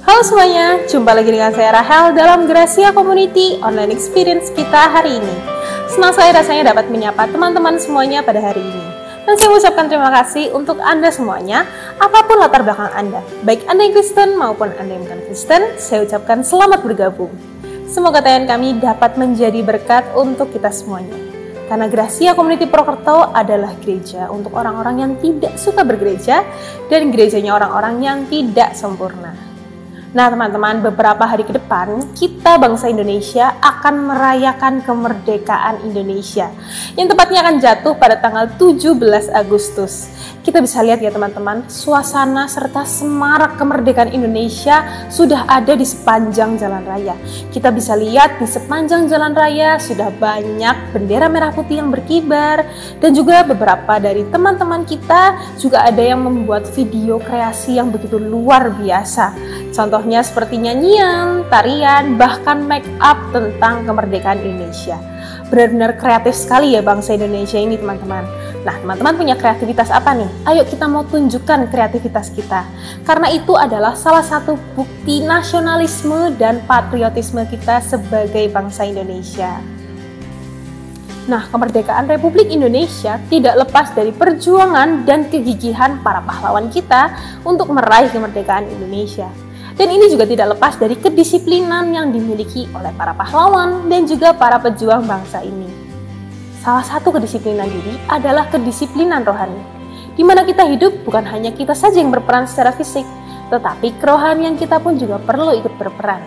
Halo semuanya, jumpa lagi dengan saya Rahel dalam Gracia Community Online Experience kita hari ini. Senang saya rasanya dapat menyapa teman-teman semuanya pada hari ini. Dan saya mengucapkan terima kasih untuk Anda semuanya, apapun latar belakang Anda. Baik Anda yang Kristen maupun Anda yang bukan Kristen, saya ucapkan selamat bergabung. Semoga tayangan kami dapat menjadi berkat untuk kita semuanya. Karena Gracia Community Purwokerto adalah gereja untuk orang-orang yang tidak suka bergereja dan gerejanya orang-orang yang tidak sempurna. Nah teman-teman, beberapa hari ke depan kita bangsa Indonesia akan merayakan kemerdekaan Indonesia yang tepatnya akan jatuh pada tanggal 17 Agustus. Kita bisa lihat ya teman-teman, suasana serta semarak kemerdekaan Indonesia sudah ada di sepanjang jalan raya. Kita bisa lihat di sepanjang jalan raya sudah banyak bendera merah putih yang berkibar, dan juga beberapa dari teman-teman kita juga ada yang membuat video kreasi yang begitu luar biasa. Contohnya seperti nyanyian, tarian, bahkan make up tentang kemerdekaan Indonesia. Benar-benar kreatif sekali ya bangsa Indonesia ini teman-teman. Nah teman-teman punya kreativitas apa nih? Ayo kita mau tunjukkan kreativitas kita. Karena itu adalah salah satu bukti nasionalisme dan patriotisme kita sebagai bangsa Indonesia. Nah, kemerdekaan Republik Indonesia tidak lepas dari perjuangan dan kegigihan para pahlawan kita untuk meraih kemerdekaan Indonesia. Dan ini juga tidak lepas dari kedisiplinan yang dimiliki oleh para pahlawan dan juga para pejuang bangsa ini. Salah satu kedisiplinan diri adalah kedisiplinan rohani, di mana kita hidup bukan hanya kita saja yang berperan secara fisik, tetapi kerohanian kita pun juga perlu ikut berperan.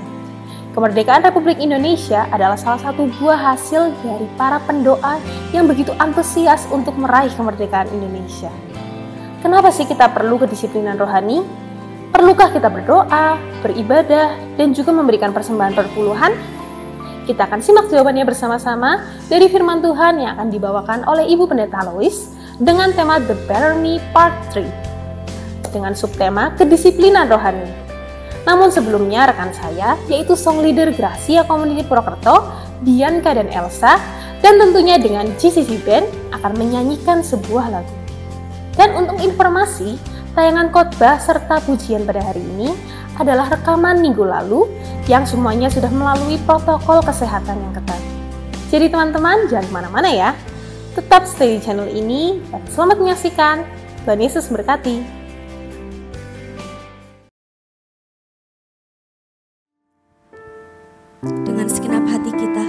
Kemerdekaan Republik Indonesia adalah salah satu buah hasil dari para pendoa yang begitu antusias untuk meraih kemerdekaan Indonesia. Kenapa sih kita perlu kedisiplinan rohani? Perlukah kita berdoa, beribadah, dan juga memberikan persembahan perpuluhan? Kita akan simak jawabannya bersama-sama dari firman Tuhan yang akan dibawakan oleh Ibu Pendeta Lois dengan tema The Better Me Part 3 dengan subtema kedisiplinan rohani. Namun sebelumnya rekan saya, yaitu song leader Gracia Community Purwokerto, Bianca dan Elsa, dan tentunya dengan GCC Band akan menyanyikan sebuah lagu. Dan untuk informasi, tayangan khotbah serta pujian pada hari ini adalah rekaman minggu lalu yang semuanya sudah melalui protokol kesehatan yang ketat. Jadi teman-teman jangan kemana-mana ya, tetap stay di channel ini dan selamat menyaksikan. Tuhan Yesus berkati. Dengan segenap hati kita,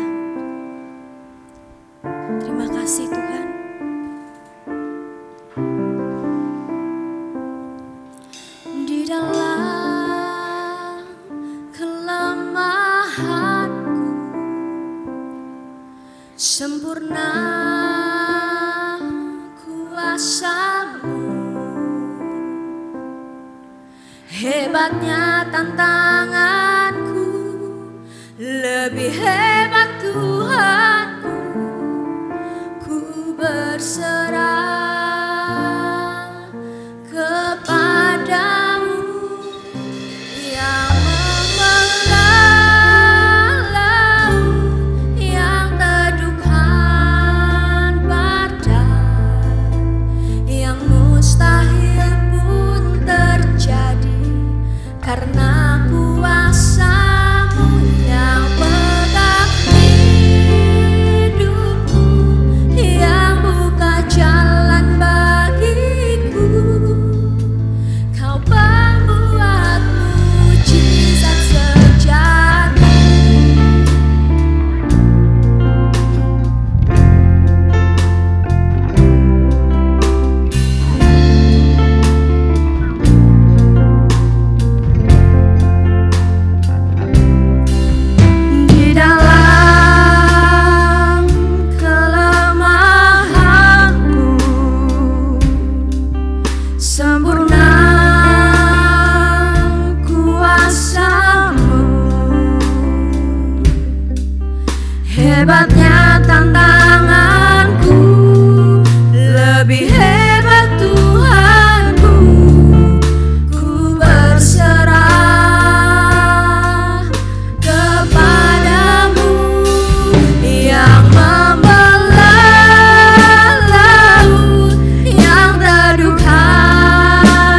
terima kasih Tuhan. Di dalam kelemahanku, sempurna kuasa-Mu. Hebatnya tantanganku, lebih hebat Tuhanku. Ku berserah kepadamu yang membelah laut, yang teduhkan badai, yang mustahil pun terjadi karena kuasa-Mu yang pegang hidupku, yang buka jalan bagiku. Kau pembuat mujizat sejati. Di dalam kelemahanku, sempurna kuasa-Mu. Hebatnya tantanganku, lebih hebat Tuhanku. Ku berserah kepadamu yang membelah laut, yang teduhkan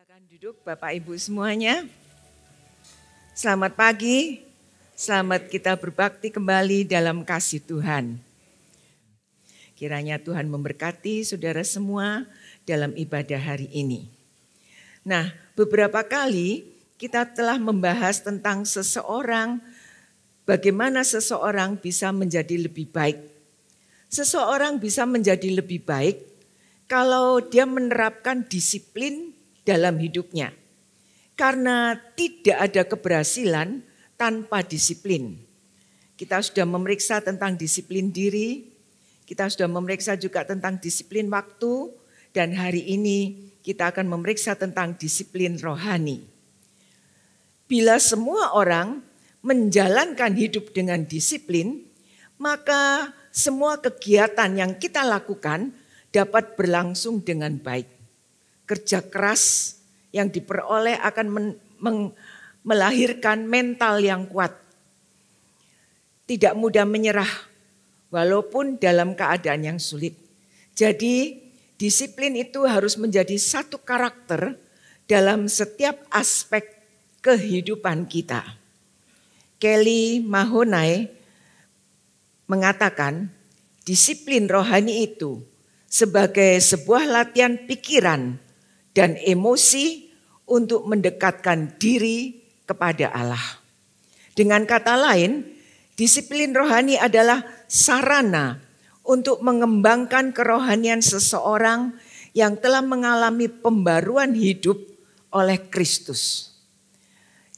Silakan duduk Bapak Ibu semuanya. Selamat pagi, selamat kita berbakti kembali dalam kasih Tuhan. Kiranya Tuhan memberkati saudara semua dalam ibadah hari ini. Nah, beberapa kali kita telah membahas tentang seseorang, bagaimana seseorang bisa menjadi lebih baik. Seseorang bisa menjadi lebih baik kalau dia menerapkan disiplin dalam hidupnya. Karena tidak ada keberhasilan tanpa disiplin. Kita sudah memeriksa tentang disiplin diri, kita sudah memeriksa juga tentang disiplin waktu, dan hari ini kita akan memeriksa tentang disiplin rohani. Bila semua orang menjalankan hidup dengan disiplin, maka semua kegiatan yang kita lakukan dapat berlangsung dengan baik. Kerja keras yang diperoleh akan melahirkan mental yang kuat. Tidak mudah menyerah walaupun dalam keadaan yang sulit. Jadi disiplin itu harus menjadi satu karakter dalam setiap aspek kehidupan kita. Kelly Mahoney mengatakan disiplin rohani itu sebagai sebuah latihan pikiran dan emosi untuk mendekatkan diri kepada Allah. Dengan kata lain, disiplin rohani adalah sarana untuk mengembangkan kerohanian seseorang yang telah mengalami pembaruan hidup oleh Kristus.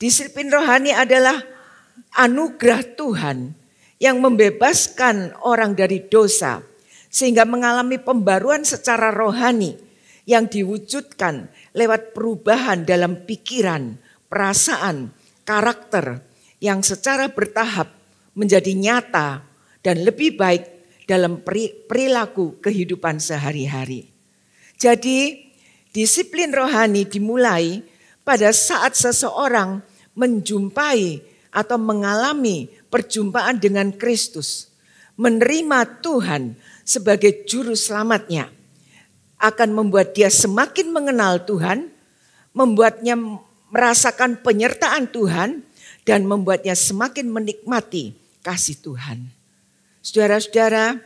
Disiplin rohani adalah anugerah Tuhan yang membebaskan orang dari dosa sehingga mengalami pembaruan secara rohani yang diwujudkan lewat perubahan dalam pikiran, perasaan, karakter yang secara bertahap menjadi nyata dan lebih baik dalam perilaku kehidupan sehari-hari. Jadi disiplin rohani dimulai pada saat seseorang menjumpai atau mengalami perjumpaan dengan Kristus, menerima Tuhan sebagai juru selamatnya, akan membuat dia semakin mengenal Tuhan, membuatnya merasakan penyertaan Tuhan, dan membuatnya semakin menikmati kasih Tuhan. Saudara-saudara,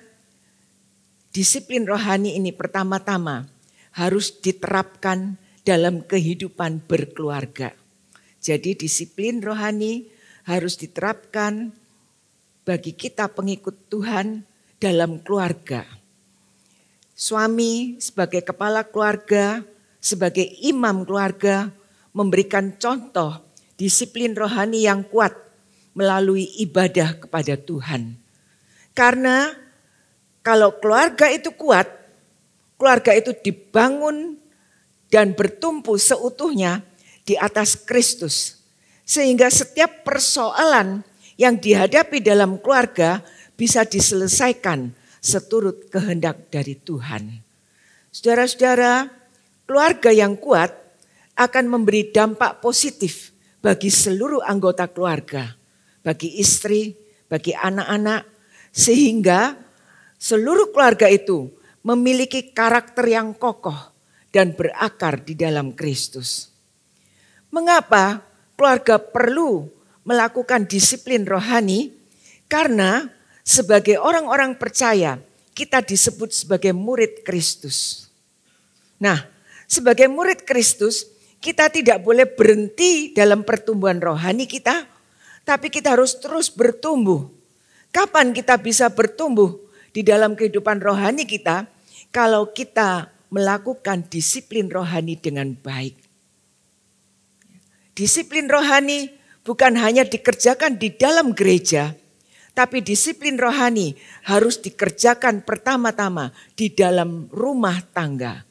disiplin rohani ini pertama-tama harus diterapkan dalam kehidupan berkeluarga. Jadi disiplin rohani harus diterapkan bagi kita pengikut Tuhan dalam keluarga. Suami sebagai kepala keluarga, sebagai imam keluarga, memberikan contoh disiplin rohani yang kuat melalui ibadah kepada Tuhan. Karena kalau keluarga itu kuat, keluarga itu dibangun dan bertumpu seutuhnya di atas Kristus. Sehingga setiap persoalan yang dihadapi dalam keluarga bisa diselesaikan seturut kehendak dari Tuhan. Saudara-saudara, keluarga yang kuat akan memberi dampak positif bagi seluruh anggota keluarga, bagi istri, bagi anak-anak, sehingga seluruh keluarga itu memiliki karakter yang kokoh dan berakar di dalam Kristus. Mengapa keluarga perlu melakukan disiplin rohani? Karena sebagai orang-orang percaya, kita disebut sebagai murid Kristus. Nah, sebagai murid Kristus, kita tidak boleh berhenti dalam pertumbuhan rohani kita, tapi kita harus terus bertumbuh. Kapan kita bisa bertumbuh di dalam kehidupan rohani kita? Kalau kita melakukan disiplin rohani dengan baik. Disiplin rohani bukan hanya dikerjakan di dalam gereja, tapi disiplin rohani harus dikerjakan pertama-tama di dalam rumah tangga,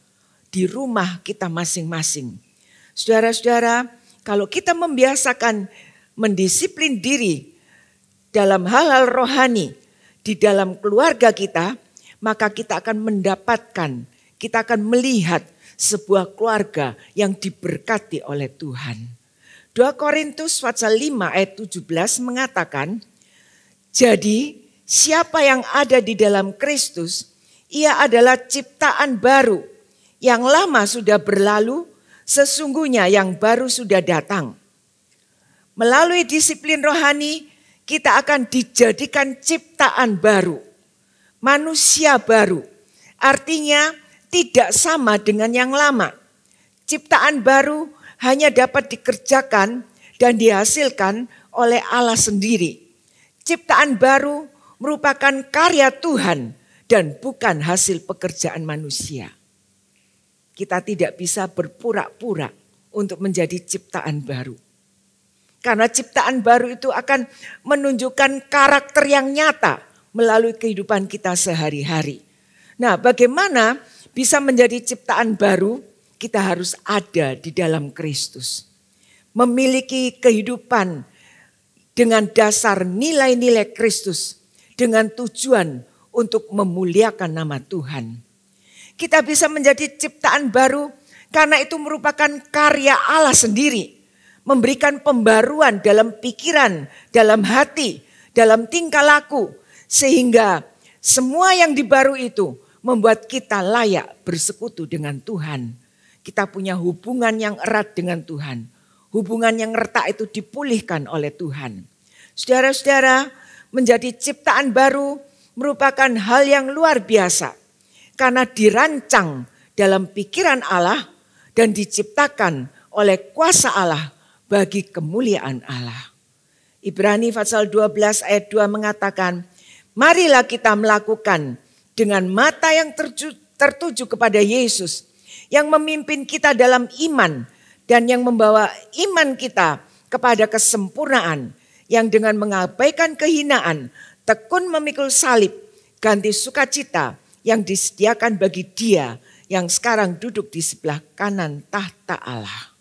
di rumah kita masing-masing. Saudara-saudara, kalau kita membiasakan mendisiplin diri dalam hal-hal rohani di dalam keluarga kita, maka kita akan mendapatkan, kita akan melihat sebuah keluarga yang diberkati oleh Tuhan. 2 Korintus pasal 5 ayat 17 mengatakan, jadi siapa yang ada di dalam Kristus, ia adalah ciptaan baru. Yang lama sudah berlalu, Sesungguhnya yang baru sudah datang. Melalui disiplin rohani, kita akan dijadikan ciptaan baru. Manusia baru. Artinya tidak sama dengan yang lama. Ciptaan baru hanya dapat dikerjakan dan dihasilkan oleh Allah sendiri. Ciptaan baru merupakan karya Tuhan dan bukan hasil pekerjaan manusia. Kita tidak bisa berpura-pura untuk menjadi ciptaan baru. Karena ciptaan baru itu akan menunjukkan karakter yang nyata melalui kehidupan kita sehari-hari. Nah, bagaimana bisa menjadi ciptaan baru? Kita harus ada di dalam Kristus. Memiliki kehidupan dengan dasar nilai-nilai Kristus. Dengan tujuan untuk memuliakan nama Tuhan. Kita bisa menjadi ciptaan baru karena itu merupakan karya Allah sendiri. Memberikan pembaruan dalam pikiran, dalam hati, dalam tingkah laku. Sehingga semua yang dibaru itu membuat kita layak bersekutu dengan Tuhan. Kita punya hubungan yang erat dengan Tuhan. Hubungan yang retak itu dipulihkan oleh Tuhan. Saudara-saudara, menjadi ciptaan baru merupakan hal yang luar biasa. Karena dirancang dalam pikiran Allah dan diciptakan oleh kuasa Allah bagi kemuliaan Allah. Ibrani pasal 12 ayat 2 mengatakan, marilah kita melakukan dengan mata yang tertuju kepada Yesus yang memimpin kita dalam iman dan yang membawa iman kita kepada kesempurnaan, yang dengan mengabaikan kehinaan tekun memikul salib, ganti sukacita yang disediakan bagi Dia yang sekarang duduk di sebelah kanan tahta Allah.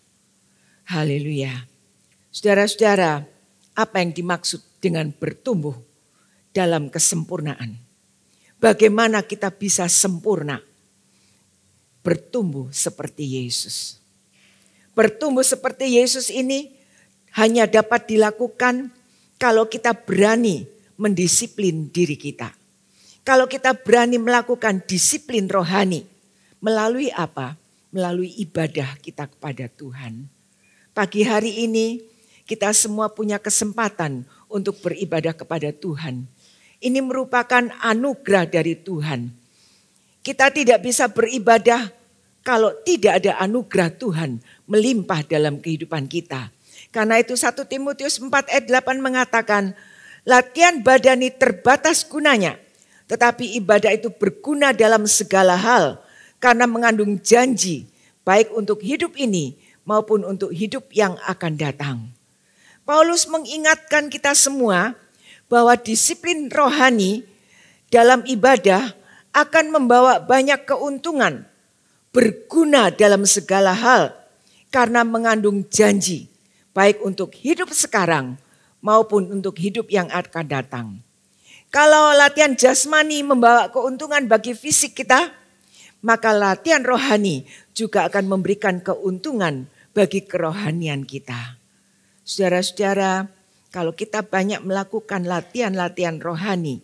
Haleluya. Saudara-saudara, apa yang dimaksud dengan bertumbuh dalam kesempurnaan? Bagaimana kita bisa sempurna? Bertumbuh seperti Yesus. Bertumbuh seperti Yesus ini hanya dapat dilakukan kalau kita berani mendisiplin diri kita. Kalau kita berani melakukan disiplin rohani. Melalui apa? Melalui ibadah kita kepada Tuhan. Pagi hari ini kita semua punya kesempatan untuk beribadah kepada Tuhan. Ini merupakan anugerah dari Tuhan. Kita tidak bisa beribadah kalau tidak ada anugerah Tuhan melimpah dalam kehidupan kita. Karena itu 1 Timotius 4 ayat 8 mengatakan, latihan badani terbatas gunanya, tetapi ibadah itu berguna dalam segala hal karena mengandung janji baik untuk hidup ini maupun untuk hidup yang akan datang. Paulus mengingatkan kita semua bahwa disiplin rohani dalam ibadah akan membawa banyak keuntungan, berguna dalam segala hal karena mengandung janji baik untuk hidup sekarang maupun untuk hidup yang akan datang. Kalau latihan jasmani membawa keuntungan bagi fisik kita, maka latihan rohani juga akan memberikan keuntungan bagi kerohanian kita. Saudara-saudara, kalau kita banyak melakukan latihan-latihan rohani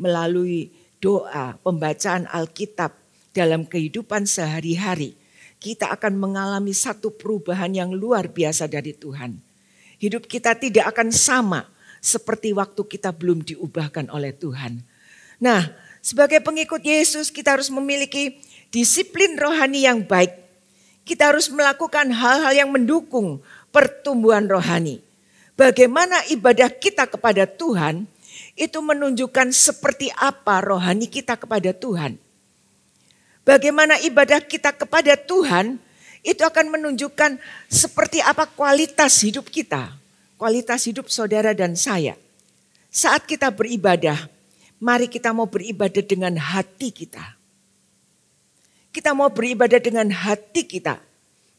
melalui doa, pembacaan Alkitab dalam kehidupan sehari-hari, kita akan mengalami satu perubahan yang luar biasa dari Tuhan. Hidup kita tidak akan sama seperti waktu kita belum diubahkan oleh Tuhan. Nah, sebagai pengikut Yesus kita harus memiliki disiplin rohani yang baik. Kita harus melakukan hal-hal yang mendukung pertumbuhan rohani. Bagaimana ibadah kita kepada Tuhan itu menunjukkan seperti apa rohani kita kepada Tuhan. Bagaimana ibadah kita kepada Tuhan itu akan menunjukkan seperti apa kualitas hidup kita. Kualitas hidup saudara dan saya. Saat kita beribadah, mari kita mau beribadah dengan hati kita. Kita mau beribadah dengan hati kita.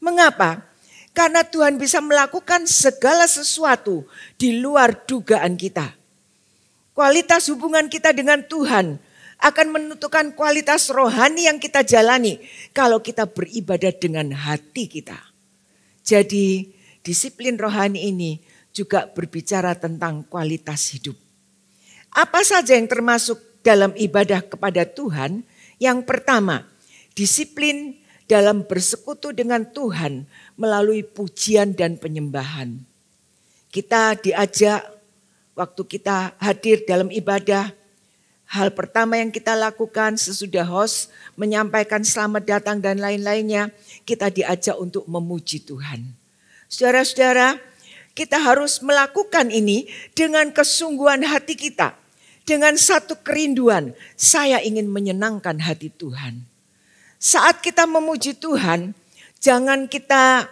Mengapa? Karena Tuhan bisa melakukan segala sesuatu di luar dugaan kita. Kualitas hubungan kita dengan Tuhan akan menentukan kualitas rohani yang kita jalani kalau kita beribadah dengan hati kita. Jadi disiplin rohani ini juga berbicara tentang kualitas hidup. Apa saja yang termasuk dalam ibadah kepada Tuhan? Yang pertama, disiplin dalam bersekutu dengan Tuhan melalui pujian dan penyembahan. Kita diajak waktu kita hadir dalam ibadah, hal pertama yang kita lakukan sesudah host menyampaikan selamat datang dan lain-lainnya, kita diajak untuk memuji Tuhan. Saudara-saudara, kita harus melakukan ini dengan kesungguhan hati kita. Dengan satu kerinduan, saya ingin menyenangkan hati Tuhan. Saat kita memuji Tuhan, jangan kita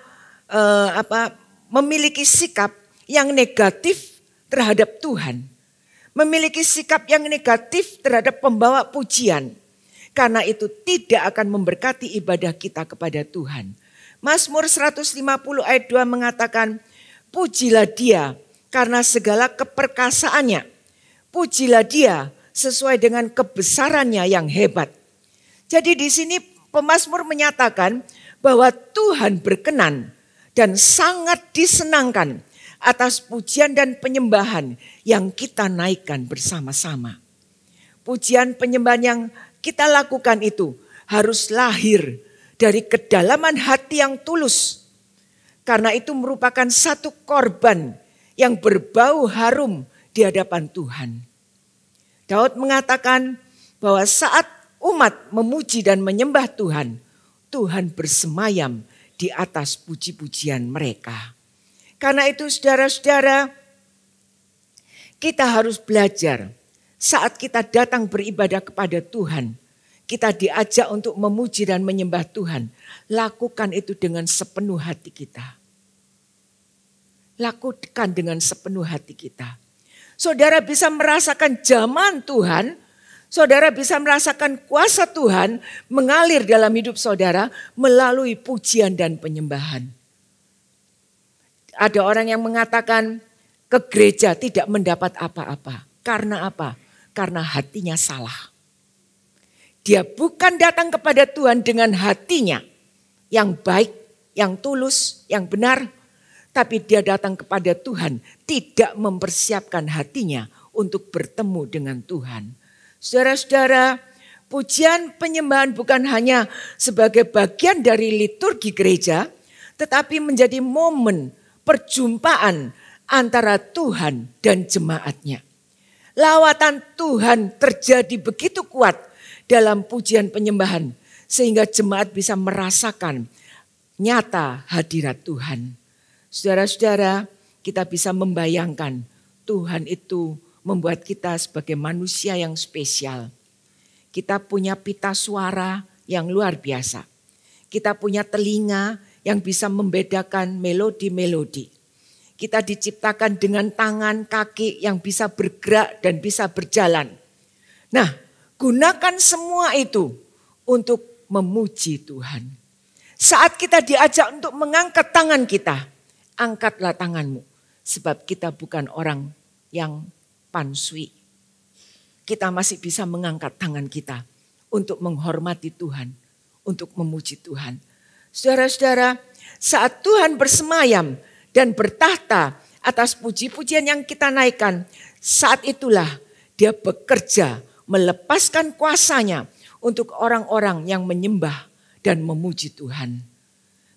memiliki sikap yang negatif terhadap Tuhan. Memiliki sikap yang negatif terhadap pembawa pujian. Karena itu tidak akan memberkati ibadah kita kepada Tuhan. Mazmur 150 ayat 2 mengatakan, pujilah Dia karena segala keperkasaannya. Pujilah Dia sesuai dengan kebesarannya yang hebat. Jadi di sini pemazmur menyatakan bahwa Tuhan berkenan dan sangat disenangkan atas pujian dan penyembahan yang kita naikkan bersama-sama. Pujian penyembahan yang kita lakukan itu harus lahir dari kedalaman hati yang tulus. Karena itu merupakan satu korban yang berbau harum di hadapan Tuhan. Daud mengatakan bahwa saat umat memuji dan menyembah Tuhan, Tuhan bersemayam di atas puji-pujian mereka. Karena itu saudara-saudara, kita harus belajar saat kita datang beribadah kepada Tuhan, kita diajak untuk memuji dan menyembah Tuhan, lakukan itu dengan sepenuh hati kita. Lakukan dengan sepenuh hati kita. Saudara bisa merasakan zaman Tuhan, saudara bisa merasakan kuasa Tuhan mengalir dalam hidup saudara melalui pujian dan penyembahan. Ada orang yang mengatakan ke gereja tidak mendapat apa-apa. Karena apa? Karena hatinya salah. Dia bukan datang kepada Tuhan dengan hatinya yang baik, yang tulus, yang benar. Tapi dia datang kepada Tuhan tidak mempersiapkan hatinya untuk bertemu dengan Tuhan. Saudara-saudara, pujian penyembahan bukan hanya sebagai bagian dari liturgi gereja, tetapi menjadi momen perjumpaan antara Tuhan dan jemaatnya. Lawatan Tuhan terjadi begitu kuat dalam pujian penyembahan sehingga jemaat bisa merasakan nyata hadirat Tuhan. Saudara-saudara, kita bisa membayangkan Tuhan itu membuat kita sebagai manusia yang spesial. Kita punya pita suara yang luar biasa. Kita punya telinga yang bisa membedakan melodi-melodi. Kita diciptakan dengan tangan, kaki yang bisa bergerak dan bisa berjalan. Nah, gunakan semua itu untuk memuji Tuhan. Saat kita diajak untuk mengangkat tangan kita, angkatlah tanganmu, sebab kita bukan orang yang pansui. Kita masih bisa mengangkat tangan kita untuk menghormati Tuhan, untuk memuji Tuhan. Saudara-saudara, saat Tuhan bersemayam dan bertahta atas puji-pujian yang kita naikkan, saat itulah Dia bekerja melepaskan kuasanya untuk orang-orang yang menyembah dan memuji Tuhan.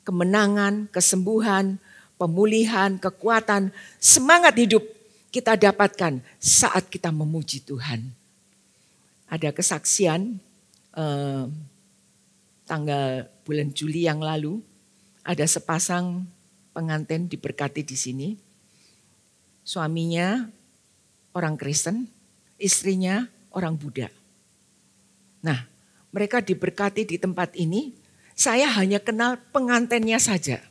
Kemenangan, kesembuhan, pemulihan, kekuatan, semangat hidup kita dapatkan saat kita memuji Tuhan. Ada kesaksian tanggal bulan Juli yang lalu, ada sepasang pengantin diberkati di sini. Suaminya orang Kristen, istrinya orang Buddha. Nah, mereka diberkati di tempat ini, saya hanya kenal pengantinnya saja.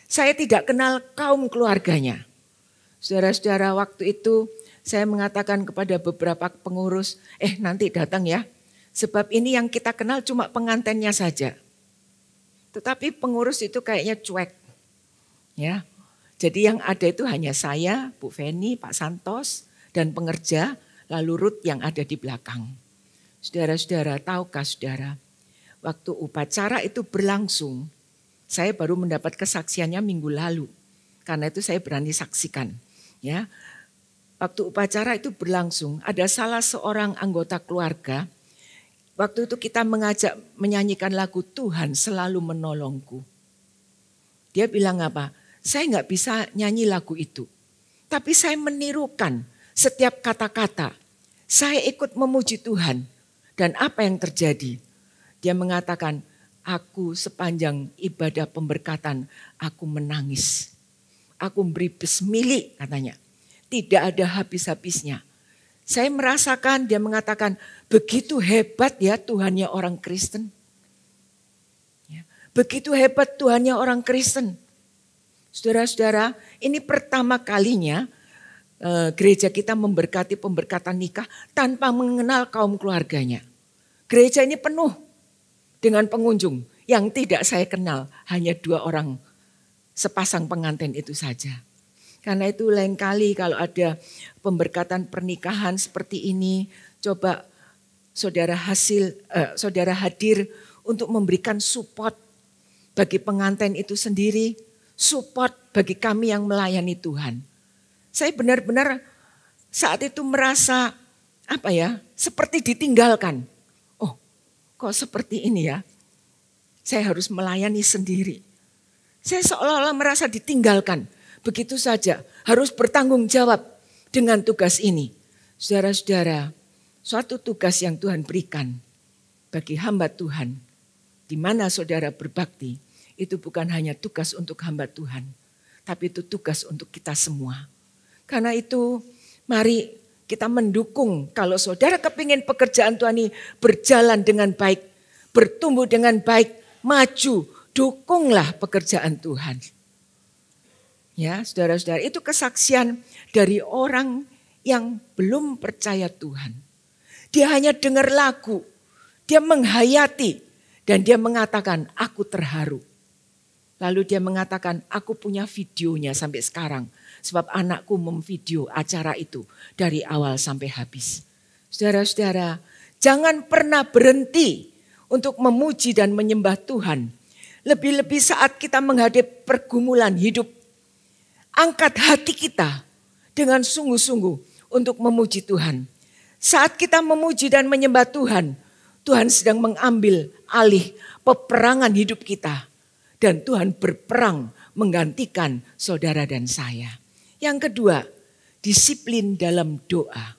Saya tidak kenal kaum keluarganya. Saudara-saudara, waktu itu saya mengatakan kepada beberapa pengurus, nanti datang ya. Sebab ini yang kita kenal cuma pengantinnya saja. Tetapi pengurus itu kayaknya cuek. Ya. Jadi yang ada itu hanya saya, Bu Feni, Pak Santos, dan pengerja, lalu Ruth yang ada di belakang. Saudara-saudara, tahukah saudara, waktu upacara itu berlangsung, saya baru mendapat kesaksiannya minggu lalu. Karena itu saya berani saksikan. Ya, waktu upacara itu berlangsung, ada salah seorang anggota keluarga Waktu itu kita mengajak menyanyikan lagu Tuhan selalu menolongku. Dia bilang apa? Saya nggak bisa nyanyi lagu itu. Tapi saya menirukan setiap kata-kata. Saya ikut memuji Tuhan. Dan apa yang terjadi? Dia mengatakan, aku sepanjang ibadah pemberkatan, aku menangis. Aku beri besmili katanya. Tidak ada habis-habisnya. Saya merasakan, dia mengatakan, begitu hebat ya Tuhannya orang Kristen. Ya, begitu hebat Tuhannya orang Kristen. Saudara-saudara, ini pertama kalinya gereja kita memberkati pemberkatan nikah tanpa mengenal kaum keluarganya. Gereja ini penuh dengan pengunjung yang tidak saya kenal. Hanya 2 orang sepasang pengantin itu saja. Karena itu lain kali kalau ada pemberkatan pernikahan seperti ini, coba saudara hadir untuk memberikan support bagi pengantin itu sendiri, support bagi kami yang melayani Tuhan. Saya benar-benar saat itu merasa seperti ditinggalkan. Oh, kok seperti ini ya? Saya harus melayani sendiri. Saya seolah-olah merasa ditinggalkan. Begitu saja harus bertanggung jawab dengan tugas ini. Saudara-saudara, suatu tugas yang Tuhan berikan bagi hamba Tuhan. Di mana saudara berbakti, itu bukan hanya tugas untuk hamba Tuhan. Tapi itu tugas untuk kita semua. Karena itu mari kita mendukung kalau saudara kepingin pekerjaan Tuhan ini berjalan dengan baik. Bertumbuh dengan baik, maju, dukunglah pekerjaan Tuhan. Ya, saudara-saudara, itu kesaksian dari orang yang belum percaya Tuhan. Dia hanya dengar lagu, dia menghayati, dan dia mengatakan, aku terharu. Lalu dia mengatakan, aku punya videonya sampai sekarang. Sebab anakku memvideo acara itu dari awal sampai habis. Saudara-saudara, jangan pernah berhenti untuk memuji dan menyembah Tuhan. Lebih-lebih saat kita menghadapi pergumulan hidup. Angkat hati kita dengan sungguh-sungguh untuk memuji Tuhan. Saat kita memuji dan menyembah Tuhan, Tuhan sedang mengambil alih peperangan hidup kita. Dan Tuhan berperang menggantikan saudara dan saya. Yang kedua, disiplin dalam doa.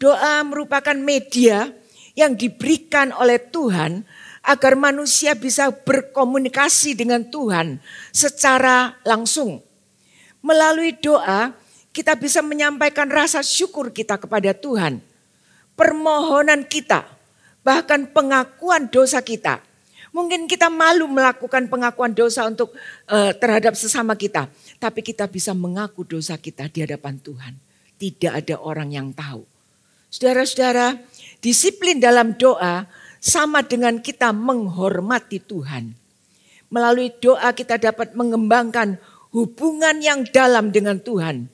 Doa merupakan media yang diberikan oleh Tuhan agar manusia bisa berkomunikasi dengan Tuhan secara langsung. Melalui doa kita bisa menyampaikan rasa syukur kita kepada Tuhan. Permohonan kita, bahkan pengakuan dosa kita. Mungkin kita malu melakukan pengakuan dosa untuk terhadap sesama kita. Tapi kita bisa mengaku dosa kita di hadapan Tuhan. Tidak ada orang yang tahu. Saudara-saudara, disiplin dalam doa sama dengan kita menghormati Tuhan. Melalui doa kita dapat mengembangkan hubungan yang dalam dengan Tuhan.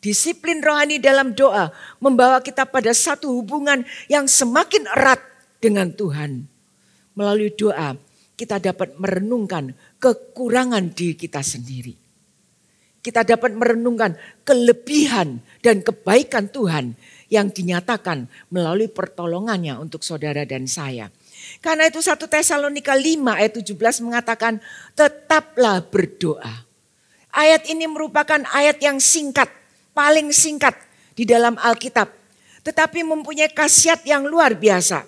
Disiplin rohani dalam doa membawa kita pada satu hubungan yang semakin erat dengan Tuhan. Melalui doa kita dapat merenungkan kekurangan diri kita sendiri. Kita dapat merenungkan kelebihan dan kebaikan Tuhan yang dinyatakan melalui pertolongannya untuk saudara dan saya. Karena itu 1 Tesalonika 5 ayat 17 mengatakan tetaplah berdoa. Ayat ini merupakan ayat yang singkat, paling singkat di dalam Alkitab. Tetapi mempunyai khasiat yang luar biasa.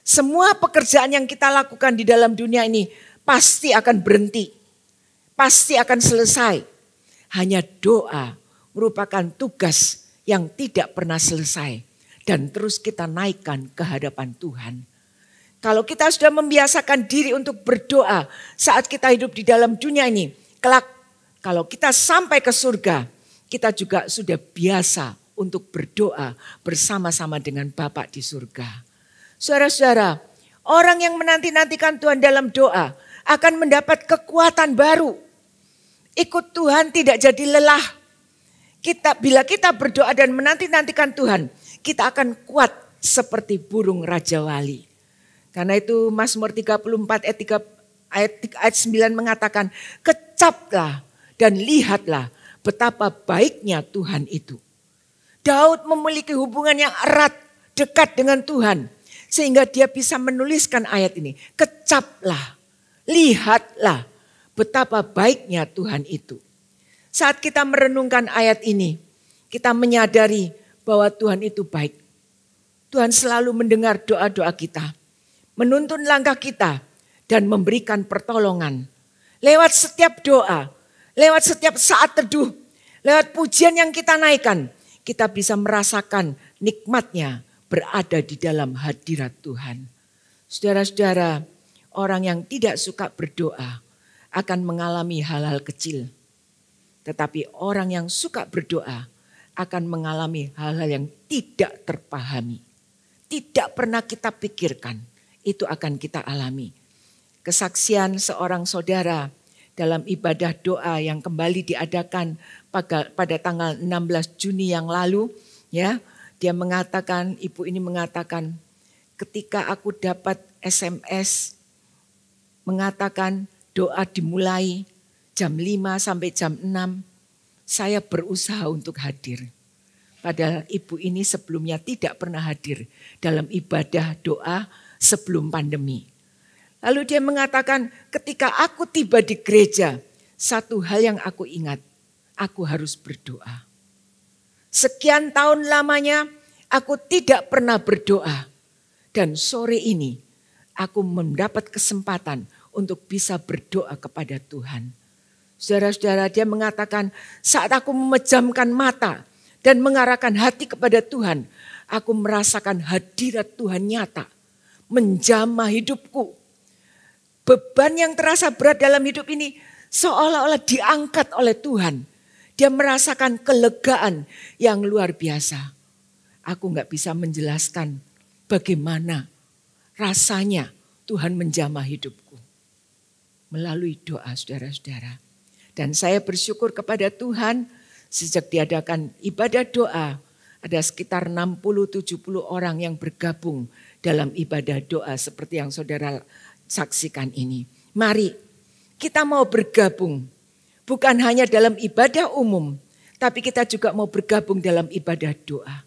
Semua pekerjaan yang kita lakukan di dalam dunia ini pasti akan berhenti. Pasti akan selesai. Hanya doa merupakan tugas yang tidak pernah selesai. Dan terus kita naikkan ke hadapan Tuhan. Kalau kita sudah membiasakan diri untuk berdoa saat kita hidup di dalam dunia ini. Kelak kalau kita sampai ke surga, kita juga sudah biasa untuk berdoa bersama-sama dengan Bapa di surga. Saudara-saudara, orang yang menanti-nantikan Tuhan dalam doa akan mendapat kekuatan baru. Ikut Tuhan tidak jadi lelah. Bila kita berdoa dan menanti-nantikan Tuhan, kita akan kuat seperti burung Raja Wali. Karena itu Mazmur 34 ayat 9 mengatakan, kecaplah dan lihatlah betapa baiknya Tuhan itu. Daud memiliki hubungan yang erat, dekat dengan Tuhan. Sehingga dia bisa menuliskan ayat ini. Kecaplah, lihatlah betapa baiknya Tuhan itu. Saat kita merenungkan ayat ini, kita menyadari bahwa Tuhan itu baik. Tuhan selalu mendengar doa-doa kita, menuntun langkah kita, dan memberikan pertolongan. Lewat setiap doa, lewat setiap saat teduh, lewat pujian yang kita naikkan, kita bisa merasakan nikmatnya berada di dalam hadirat Tuhan. Saudara-saudara, orang yang tidak suka berdoa akan mengalami hal-hal kecil. Tetapi orang yang suka berdoa akan mengalami hal-hal yang tidak terpahami. Tidak pernah kita pikirkan, itu akan kita alami. Kesaksian seorang saudara dalam ibadah doa yang kembali diadakan pada tanggal 16 Juni yang lalu, ya, dia mengatakan, ibu ini mengatakan, ketika aku dapat SMS mengatakan doa dimulai jam 5 sampai jam 6, saya berusaha untuk hadir. Padahal ibu ini sebelumnya tidak pernah hadir dalam ibadah doa sebelum pandemi. Lalu dia mengatakan, ketika aku tiba di gereja, satu hal yang aku ingat, aku harus berdoa. Sekian tahun lamanya aku tidak pernah berdoa. Dan sore ini aku mendapat kesempatan untuk bisa berdoa kepada Tuhan. Saudara-saudara, dia mengatakan, saat aku memejamkan mata dan mengarahkan hati kepada Tuhan, aku merasakan hadirat Tuhan nyata, menjamah hidupku. Beban yang terasa berat dalam hidup ini seolah-olah diangkat oleh Tuhan. Dia merasakan kelegaan yang luar biasa. Aku gak bisa menjelaskan bagaimana rasanya Tuhan menjamah hidupku. Melalui doa saudara-saudara. Dan saya bersyukur kepada Tuhan sejak diadakan ibadah doa. Ada sekitar 60-70 orang yang bergabung dalam ibadah doa seperti yang saudara saksikan ini. Mari kita mau bergabung. Bukan hanya dalam ibadah umum, tapi kita juga mau bergabung dalam ibadah doa.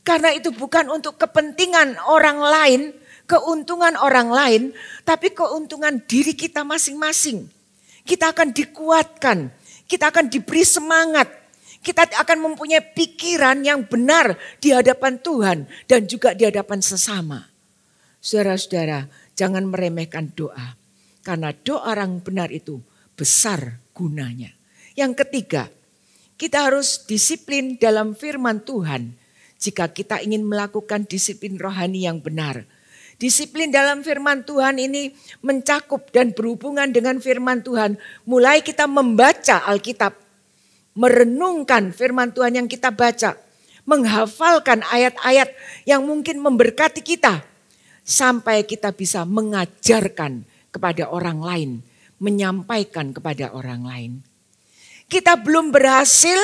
Karena itu bukan untuk kepentingan orang lain, keuntungan orang lain, tapi keuntungan diri kita masing-masing. Kita akan dikuatkan, kita akan diberi semangat, kita akan mempunyai pikiran yang benar di hadapan Tuhan dan juga di hadapan sesama. Saudara-saudara, jangan meremehkan doa, karena doa orang benar itu besar gunanya. Yang ketiga, kita harus disiplin dalam firman Tuhan jika kita ingin melakukan disiplin rohani yang benar. Disiplin dalam firman Tuhan ini mencakup dan berhubungan dengan firman Tuhan. Mulai kita membaca Alkitab, merenungkan firman Tuhan yang kita baca, menghafalkan ayat-ayat yang mungkin memberkati kita, sampai kita bisa mengajarkan kepada orang lain, menyampaikan kepada orang lain. Kita belum berhasil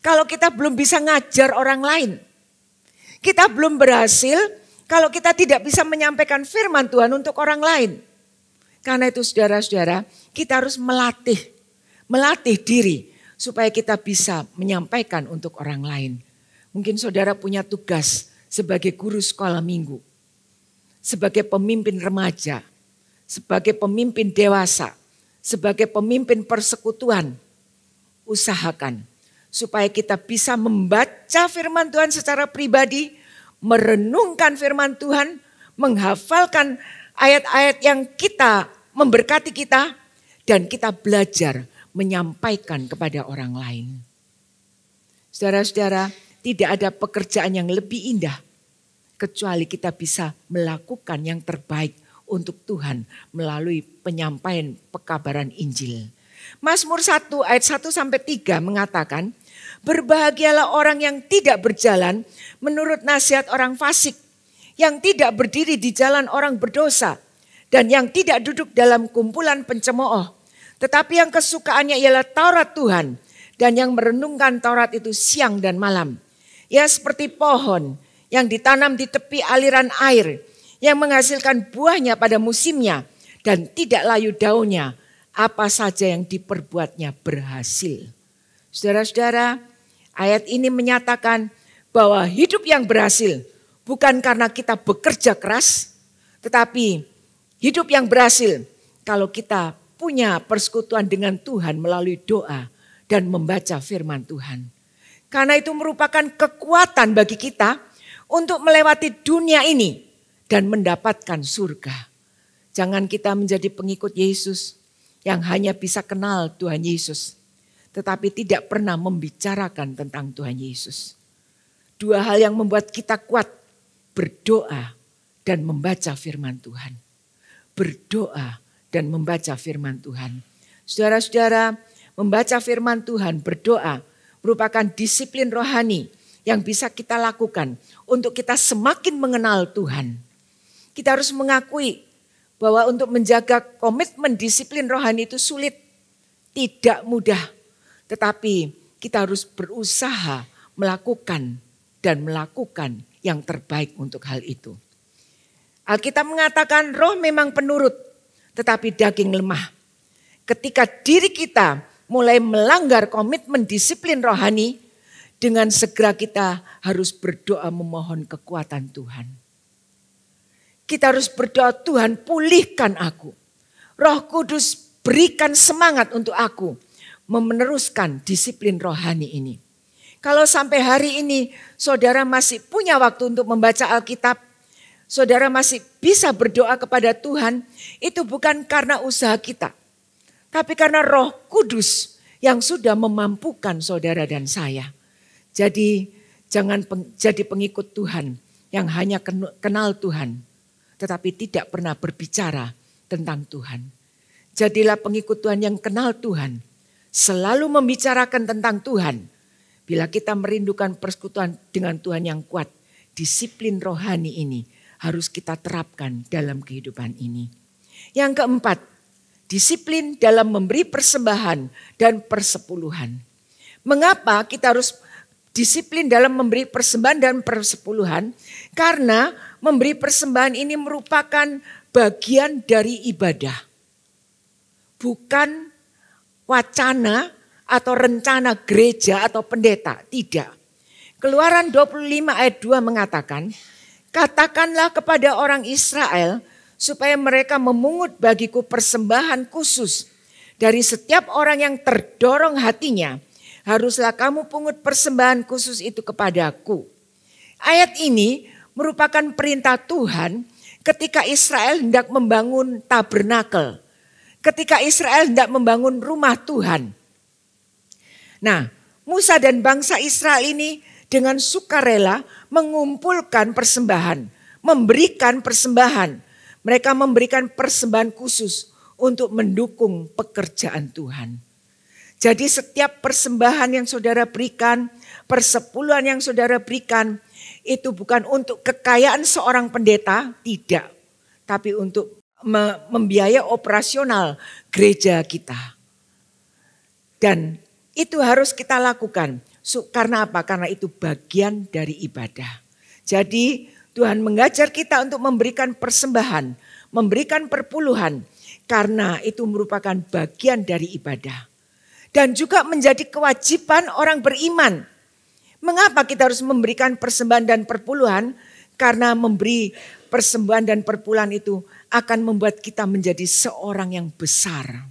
kalau kita belum bisa ngajar orang lain. Kita belum berhasil kalau kita tidak bisa menyampaikan firman Tuhan untuk orang lain. Karena itu saudara-saudara, kita harus melatih diri supaya kita bisa menyampaikan untuk orang lain. Mungkin saudara punya tugas sebagai guru sekolah minggu, sebagai pemimpin remaja, sebagai pemimpin dewasa, sebagai pemimpin persekutuan. Usahakan supaya kita bisa membaca firman Tuhan secara pribadi, merenungkan firman Tuhan, menghafalkan ayat-ayat yang kita memberkati kita, dan kita belajar menyampaikan kepada orang lain. Saudara-saudara, tidak ada pekerjaan yang lebih indah kecuali kita bisa melakukan yang terbaik untuk Tuhan melalui penyampaian pekabaran Injil. Mazmur 1 ayat 1-3 mengatakan, berbahagialah orang yang tidak berjalan menurut nasihat orang fasik, yang tidak berdiri di jalan orang berdosa, dan yang tidak duduk dalam kumpulan pencemooh. Tetapi yang kesukaannya ialah Taurat Tuhan, dan yang merenungkan Taurat itu siang dan malam. Ia seperti pohon yang ditanam di tepi aliran air, yang menghasilkan buahnya pada musimnya, dan tidak layu daunnya. Apa saja yang diperbuatnya berhasil. Saudara-saudara, ayat ini menyatakan bahwa hidup yang berhasil bukan karena kita bekerja keras, tetapi hidup yang berhasil kalau kita punya persekutuan dengan Tuhan melalui doa dan membaca firman Tuhan. Karena itu merupakan kekuatan bagi kita untuk melewati dunia ini dan mendapatkan surga. Jangan kita menjadi pengikut Yesus yang hanya bisa kenal Tuhan Yesus, tetapi tidak pernah membicarakan tentang Tuhan Yesus. Dua hal yang membuat kita kuat, berdoa dan membaca firman Tuhan. Berdoa dan membaca firman Tuhan. Saudara-saudara, membaca firman Tuhan, berdoa merupakan disiplin rohani yang bisa kita lakukan untuk kita semakin mengenal Tuhan. Kita harus mengakui bahwa untuk menjaga komitmen disiplin rohani itu sulit, tidak mudah. Tetapi kita harus berusaha melakukan yang terbaik untuk hal itu. Alkitab mengatakan roh memang penurut, tetapi daging lemah. Ketika diri kita mulai melanggar komitmen disiplin rohani, dengan segera kita harus berdoa memohon kekuatan Tuhan. Kita harus berdoa, Tuhan pulihkan aku. Roh Kudus berikan semangat untuk aku meneruskan disiplin rohani ini. Kalau sampai hari ini saudara masih punya waktu untuk membaca Alkitab, saudara masih bisa berdoa kepada Tuhan, itu bukan karena usaha kita, tapi karena Roh Kudus yang sudah memampukan saudara dan saya. Jadi jangan jadi pengikut Tuhan yang hanya kenal Tuhan, tetapi tidak pernah berbicara tentang Tuhan. Jadilah pengikut Tuhan yang kenal Tuhan, selalu membicarakan tentang Tuhan. Bila kita merindukan persekutuan dengan Tuhan yang kuat, disiplin rohani ini harus kita terapkan dalam kehidupan ini. Yang keempat, disiplin dalam memberi persembahan dan persepuluhan. Mengapa kita harus disiplin dalam memberi persembahan dan persepuluhan? Karena memberi persembahan ini merupakan bagian dari ibadah. Bukan wacana atau rencana gereja atau pendeta, tidak. Keluaran 25 ayat 2 mengatakan, katakanlah kepada orang Israel supaya mereka memungut bagiku persembahan khusus. Dari setiap orang yang terdorong hatinya, haruslah kamu pungut persembahan khusus itu kepadaku. Ayat ini merupakan perintah Tuhan ketika Israel hendak membangun tabernakel. Ketika Israel hendak membangun rumah Tuhan. Nah, Musa dan bangsa Israel ini dengan sukarela mengumpulkan persembahan, memberikan persembahan. Mereka memberikan persembahan khusus untuk mendukung pekerjaan Tuhan. Jadi setiap persembahan yang saudara berikan, persepuluhan yang saudara berikan, itu bukan untuk kekayaan seorang pendeta, tidak. Tapi untuk membiayai operasional gereja kita. Dan itu harus kita lakukan. Karena apa? Karena itu bagian dari ibadah. Jadi Tuhan mengajar kita untuk memberikan persembahan, memberikan perpuluhan. Karena itu merupakan bagian dari ibadah. Dan juga menjadi kewajiban orang beriman. Mengapa kita harus memberikan persembahan dan perpuluhan? Karena memberi persembahan dan perpuluhan itu akan membuat kita menjadi seorang yang besar.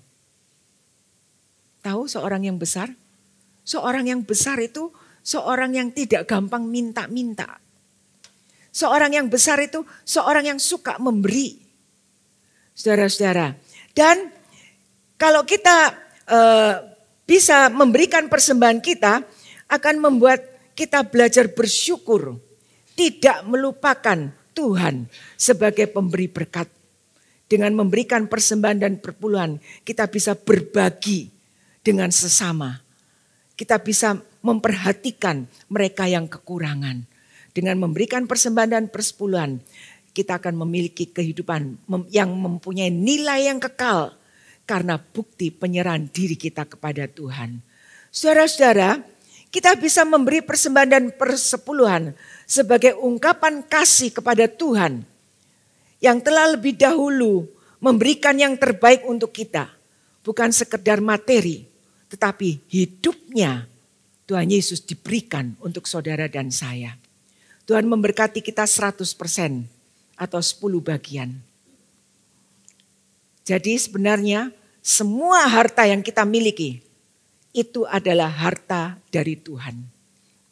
Tahu seorang yang besar? Seorang yang besar itu seorang yang tidak gampang minta-minta. Seorang yang besar itu seorang yang suka memberi. Saudara-saudara. Dan kalau kita bisa memberikan persembahan kita, akan membuat kita belajar bersyukur. Tidak melupakan Tuhan sebagai pemberi berkat. Dengan memberikan persembahan dan perpuluhan, kita bisa berbagi dengan sesama. Kita bisa memperhatikan mereka yang kekurangan. Dengan memberikan persembahan dan persepuluhan, kita akan memiliki kehidupan yang mempunyai nilai yang kekal. Karena bukti penyerahan diri kita kepada Tuhan. Saudara-saudara, kita bisa memberi persembahan dan persepuluhan sebagai ungkapan kasih kepada Tuhan. Yang telah lebih dahulu memberikan yang terbaik untuk kita. Bukan sekedar materi, tetapi hidupnya Tuhan Yesus diberikan untuk saudara dan saya. Tuhan memberkati kita 100% atau 10 bagian. Jadi sebenarnya semua harta yang kita miliki itu adalah harta dari Tuhan.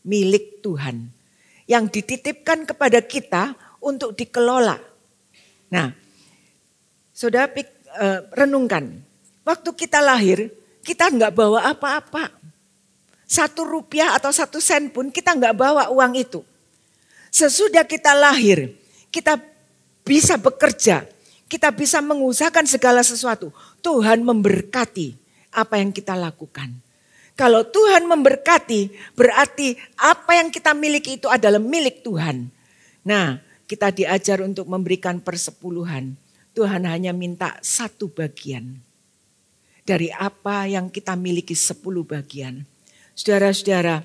Milik Tuhan. Yang dititipkan kepada kita untuk dikelola. Nah, saudara renungkan. Waktu kita lahir, kita nggak bawa apa-apa. 1 rupiah atau 1 sen pun kita nggak bawa uang itu. Sesudah kita lahir, kita bisa bekerja. Kita bisa mengusahakan segala sesuatu. Tuhan memberkati apa yang kita lakukan. Kalau Tuhan memberkati, berarti apa yang kita miliki itu adalah milik Tuhan. Nah, kita diajar untuk memberikan persepuluhan. Tuhan hanya minta 1 bagian. Dari apa yang kita miliki 10 bagian. Saudara-saudara,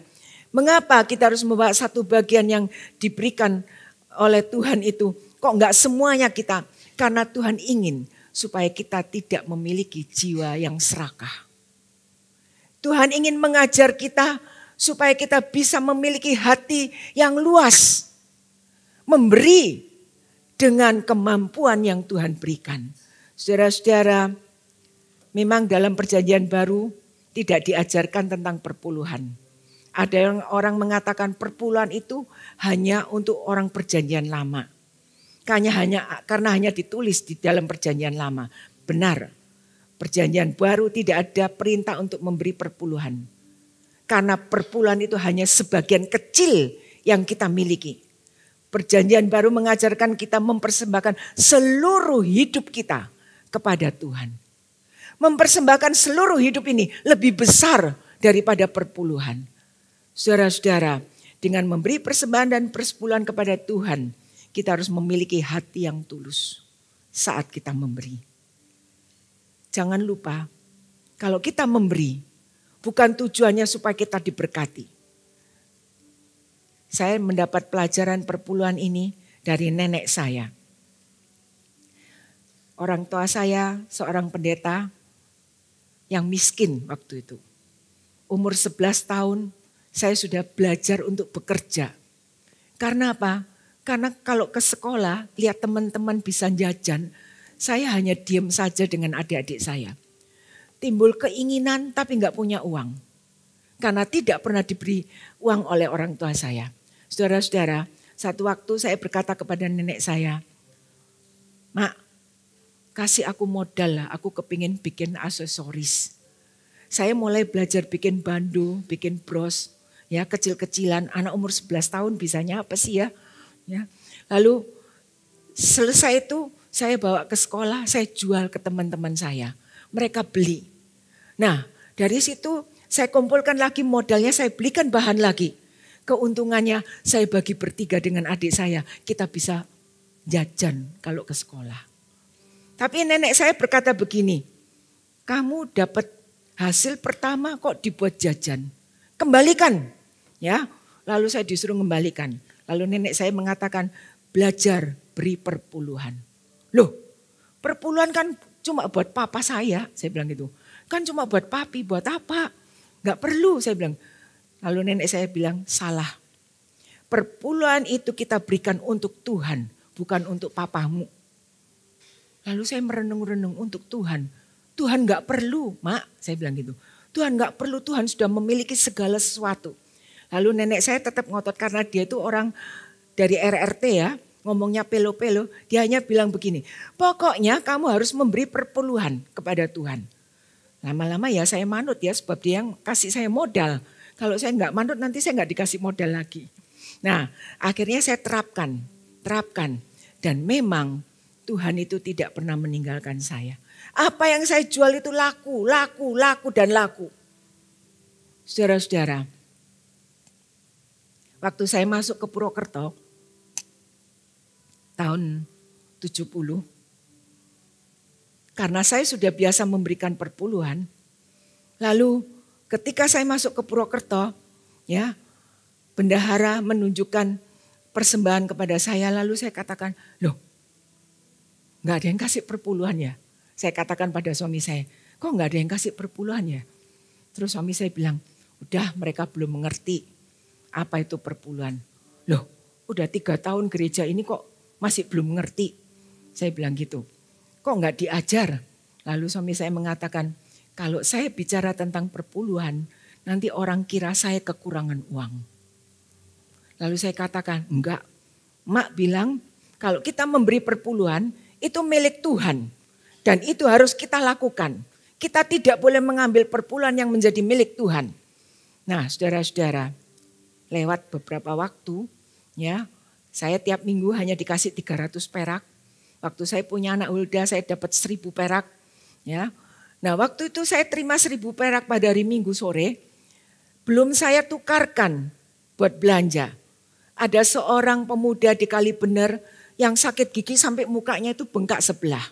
mengapa kita harus membawa 1 bagian yang diberikan oleh Tuhan itu? Kok enggak semuanya kita? Karena Tuhan ingin supaya kita tidak memiliki jiwa yang serakah. Tuhan ingin mengajar kita supaya kita bisa memiliki hati yang luas. Memberi dengan kemampuan yang Tuhan berikan. Saudara-saudara, memang dalam perjanjian baru tidak diajarkan tentang perpuluhan. Ada yang orang mengatakan perpuluhan itu hanya untuk orang perjanjian lama. Karena hanya ditulis di dalam perjanjian lama. Benar, perjanjian baru tidak ada perintah untuk memberi perpuluhan. Karena perpuluhan itu hanya sebagian kecil yang kita miliki. Perjanjian baru mengajarkan kita mempersembahkan seluruh hidup kita kepada Tuhan. Mempersembahkan seluruh hidup ini lebih besar daripada perpuluhan. Saudara-saudara, dengan memberi persembahan dan persepuluhan kepada Tuhan, kita harus memiliki hati yang tulus saat kita memberi. Jangan lupa, kalau kita memberi, bukan tujuannya supaya kita diberkati. Saya mendapat pelajaran perpuluhan ini dari nenek saya. Orang tua saya seorang pendeta yang miskin waktu itu. Umur 11 tahun saya sudah belajar untuk bekerja. Karena apa? Karena kalau ke sekolah lihat teman-teman bisa jajan, saya hanya diam saja dengan adik-adik saya. Timbul keinginan tapi nggak punya uang. Karena tidak pernah diberi uang oleh orang tua saya. Saudara-saudara, satu waktu saya berkata kepada nenek saya, "Mak, kasih aku modal lah, aku kepingin bikin aksesoris." Saya mulai belajar bikin bandu, bikin bros, ya kecil-kecilan. Anak umur 11 tahun bisanya apa sih ya? Ya. Lalu selesai itu saya bawa ke sekolah, saya jual ke teman-teman saya. Mereka beli. Nah, dari situ saya kumpulkan lagi modalnya, saya belikan bahan lagi. Keuntungannya saya bagi bertiga dengan adik saya. Kita bisa jajan kalau ke sekolah. Tapi nenek saya berkata begini, "Kamu dapat hasil pertama kok dibuat jajan. Kembalikan." Ya, lalu saya disuruh kembalikan. Lalu nenek saya mengatakan, "Belajar beri perpuluhan." Loh, perpuluhan kan cuma buat papa saya bilang gitu. Kan cuma buat papi, buat apa? Gak perlu, saya bilang. Lalu nenek saya bilang, "Salah. Perpuluhan itu kita berikan untuk Tuhan, bukan untuk papamu." Lalu saya merenung-renung untuk Tuhan. Tuhan gak perlu, Mak, saya bilang gitu. Tuhan gak perlu, Tuhan sudah memiliki segala sesuatu. Lalu nenek saya tetap ngotot karena dia itu orang dari RRT ya, ngomongnya pelo-pelo. Dia hanya bilang begini, "Pokoknya kamu harus memberi perpuluhan kepada Tuhan." Lama-lama ya saya manut ya, sebab dia yang kasih saya modal. Kalau saya nggak manut nanti saya nggak dikasih modal lagi. Nah, akhirnya saya terapkan. Dan memang Tuhan itu tidak pernah meninggalkan saya. Apa yang saya jual itu laku. Saudara-saudara, waktu saya masuk ke Purwokerto tahun 70, karena saya sudah biasa memberikan perpuluhan, lalu ketika saya masuk ke Purwokerto, ya, bendahara menunjukkan persembahan kepada saya, lalu saya katakan, "Loh, nggak ada yang kasih perpuluhan ya?" Saya katakan pada suami saya, "Kok nggak ada yang kasih perpuluhan ya?" Terus suami saya bilang, "Udah, mereka belum mengerti apa itu perpuluhan." Loh, udah 3 tahun gereja ini kok masih belum ngerti. Saya bilang gitu. Kok nggak diajar? Lalu suami saya mengatakan, kalau saya bicara tentang perpuluhan, nanti orang kira saya kekurangan uang. Lalu saya katakan, enggak. Mak bilang, kalau kita memberi perpuluhan, itu milik Tuhan. Dan itu harus kita lakukan. Kita tidak boleh mengambil perpuluhan yang menjadi milik Tuhan. Nah, saudara-saudara, lewat beberapa waktu, ya, saya tiap minggu hanya dikasih 300 perak. Waktu saya punya anak Hulda, saya dapat 1000 perak. Ya. Nah, waktu itu saya terima 1000 perak pada hari Minggu sore. Belum saya tukarkan buat belanja. Ada seorang pemuda di Kalibener yang sakit gigi sampai mukanya itu bengkak sebelah.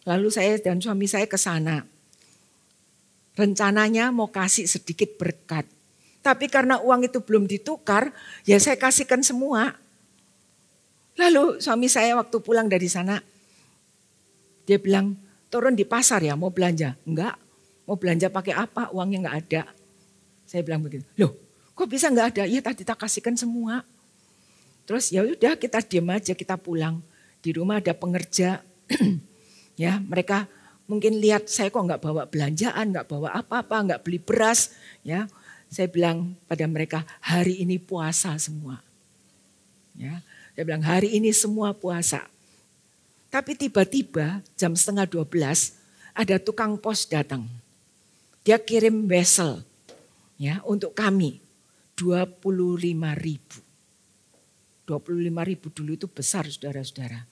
Lalu saya dan suami saya ke sana. Rencananya mau kasih sedikit berkat. Tapi karena uang itu belum ditukar, ya saya kasihkan semua. Lalu suami saya waktu pulang dari sana, dia bilang, turun di pasar ya mau belanja. Enggak, mau belanja pakai apa, uangnya enggak ada. Saya bilang begitu, loh kok bisa enggak ada? Ya tadi kita kasihkan semua. Terus ya udah kita diam aja, kita pulang. Di rumah ada pengerja, ya mereka mungkin lihat saya kok enggak bawa belanjaan, enggak bawa apa-apa, enggak beli beras, ya. Saya bilang pada mereka, hari ini puasa semua. Ya, saya bilang hari ini semua puasa. Tapi tiba-tiba jam 11:30 ada tukang pos datang. Dia kirim wesel ya untuk kami 25.000. 25.000 dulu itu besar saudara-saudara.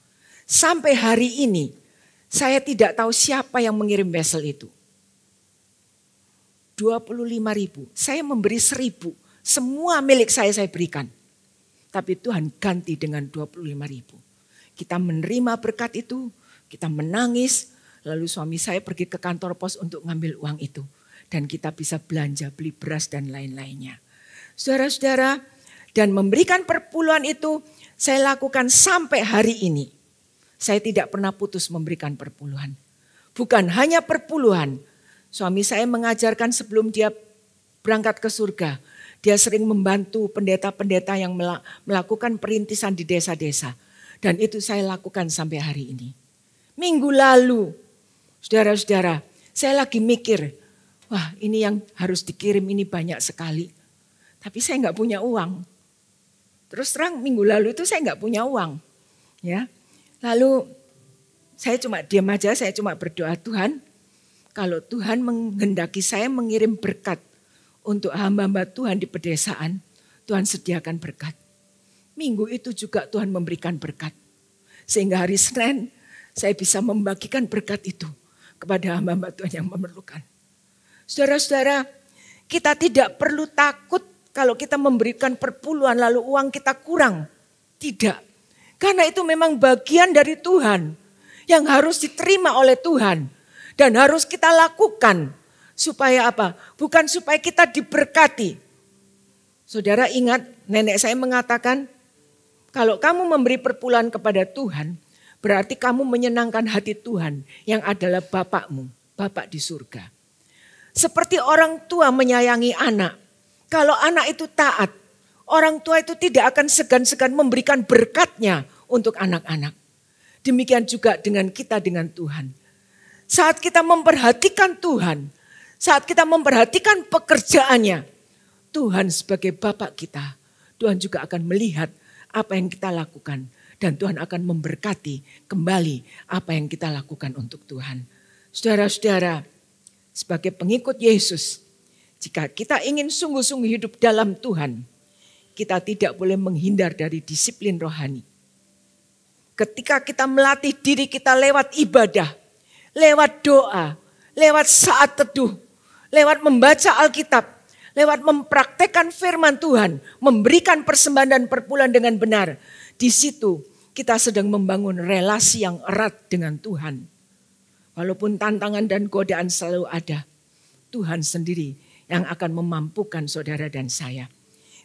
Sampai hari ini saya tidak tahu siapa yang mengirim wesel itu. 25.000, saya memberi 1.000, semua milik saya berikan. Tapi Tuhan ganti dengan 25.000. Kita menerima berkat itu, kita menangis, lalu suami saya pergi ke kantor pos untuk ngambil uang itu. Dan kita bisa belanja, beli beras dan lain-lainnya. Saudara-saudara, dan memberikan perpuluhan itu saya lakukan sampai hari ini. Saya tidak pernah putus memberikan perpuluhan. Bukan hanya perpuluhan, suami saya mengajarkan sebelum dia berangkat ke surga. Dia sering membantu pendeta-pendeta yang melakukan perintisan di desa-desa. Dan itu saya lakukan sampai hari ini. Minggu lalu, saudara-saudara, saya lagi mikir, wah ini yang harus dikirim ini banyak sekali. Tapi saya nggak punya uang. Terus terang minggu lalu itu saya nggak punya uang. Ya, lalu saya cuma diam aja, saya cuma berdoa, Tuhan, kalau Tuhan menghendaki saya mengirim berkat untuk hamba-hamba Tuhan di pedesaan, Tuhan sediakan berkat. Minggu itu juga Tuhan memberikan berkat. Sehingga hari Senin saya bisa membagikan berkat itu kepada hamba-hamba Tuhan yang memerlukan. Saudara-saudara, kita tidak perlu takut kalau kita memberikan perpuluhan lalu uang kita kurang. Tidak. Karena itu memang bagian dari Tuhan yang harus diterima oleh Tuhan. Dan harus kita lakukan supaya apa? Bukan supaya kita diberkati. Saudara ingat nenek saya mengatakan, kalau kamu memberi perpuluhan kepada Tuhan, berarti kamu menyenangkan hati Tuhan yang adalah Bapakmu, Bapak di surga. Seperti orang tua menyayangi anak. Kalau anak itu taat, orang tua itu tidak akan segan-segan memberikan berkatnya untuk anak-anak. Demikian juga dengan kita dengan Tuhan. Saat kita memperhatikan Tuhan, saat kita memperhatikan pekerjaannya, Tuhan sebagai Bapak kita, Tuhan juga akan melihat apa yang kita lakukan. Dan Tuhan akan memberkati kembali apa yang kita lakukan untuk Tuhan. Saudara-saudara, sebagai pengikut Yesus, jika kita ingin sungguh-sungguh hidup dalam Tuhan, kita tidak boleh menghindar dari disiplin rohani. Ketika kita melatih diri kita lewat ibadah, lewat doa, lewat saat teduh, lewat membaca Alkitab, lewat mempraktekkan firman Tuhan, memberikan persembahan dan perpuluhan dengan benar. Di situ kita sedang membangun relasi yang erat dengan Tuhan. Walaupun tantangan dan godaan selalu ada, Tuhan sendiri yang akan memampukan saudara dan saya.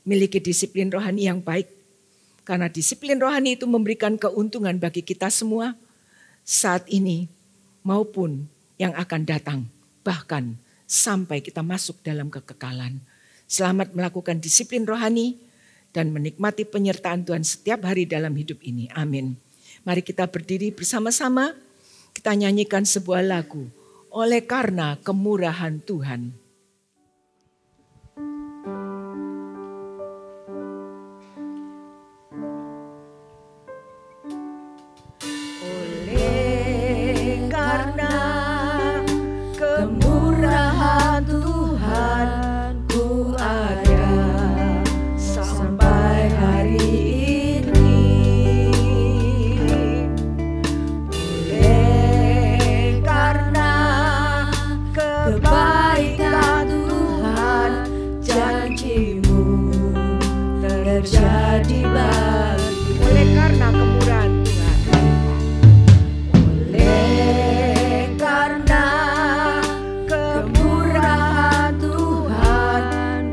Miliki disiplin rohani yang baik. Karena disiplin rohani itu memberikan keuntungan bagi kita semua saat ini maupun yang akan datang. Bahkan sampai kita masuk dalam kekekalan. Selamat melakukan disiplin rohani dan menikmati penyertaan Tuhan setiap hari dalam hidup ini. Amin. Mari kita berdiri bersama-sama, kita nyanyikan sebuah lagu, Oleh Karena Kemurahan Tuhan. Oleh karena kemurahan Tuhan, ku ada sampai hari ini. Oleh karena kebaikan Tuhan, janji-Mu terjadi bagi. Oleh karena kemurahan Tuhan. Oleh karena kemurahan Tuhan,